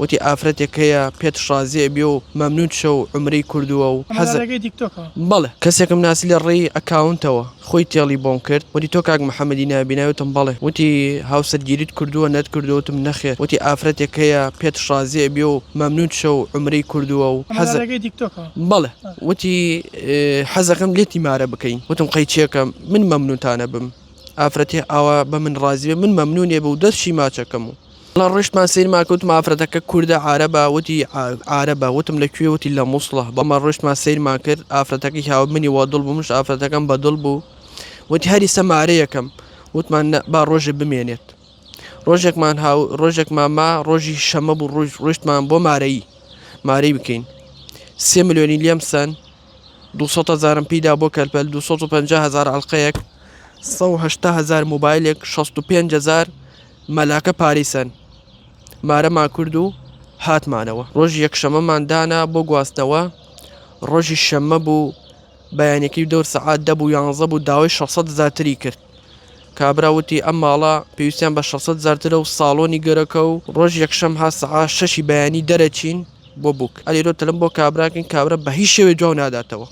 وتی ئافرەتێک هەیە پێت شازێ بێ و مەمنون شە و عمرەی کردووە و بەڵێ کەسێکم ناسی لە ڕێی ئەکاونتەوە خۆی تێڵی بۆم کرد وتی تۆ کاک محەممەدی نابیناوتم بەڵێ وتی هاوسەرگیریت کردووە نەت کردوتم نەخێت وتی ئافرەتێک هەیە پێت شازێ بێ و مەمنون شە و عمرەی کردووە و بەڵێ وتی حەزەکەم لێتی مارە بکەین وتم قەی چێکەم من مەمنونتانە بم ئافرەتێ ئاوا بە من ڕازیێ من مەمنونێ بە و دەستشی ماچەکەم و لە ڕۆژمان سیرما کەوتم ئافرەتەکە کووردە عارەبە وتی عارەبە وتم لەکوێ وتی لە مووسڵە بەمە ڕۆژمان سیرمان کرد ئافرەتەکەی هاو منی وا دڵ بوومش ئافرەتەکەم بە دڵ بوو وتی هەری سەمارەیەکەم وتمان با ڕۆژێ بمێنێت ڕۆژێکمان ما ڕۆژی شەمە بوو ڕۆژتمان بۆ مارەی بکەین 3 ملیۆنی لێم سەن 200,000 پیدا بۆ کەلپەل 250,000 ئەڵقەیەک 180,000 موبایلێک 65,000 مەلاکە پاریسەن مارەمان کرد و هاتمانەوە ڕۆژی یەکشەمەمان دانا بۆ گواستنەوە ڕۆژی شەمە بوو بەیانێکی دەور سەعات 10 بوو 11 بوو داوای 600,000 تری کرد کابراوتی ئەم ماڵە پێویستیان بە 600,000 ترە و ساڵۆنی گەرەکە و ڕۆژ یەکشەم ها سەعات 6 بەیانی دەرەچین بۆ بووک ئەلیرۆ تەلم بۆ کابراکەین کابرا بە هیچ شێوێ جواب ناداتەوە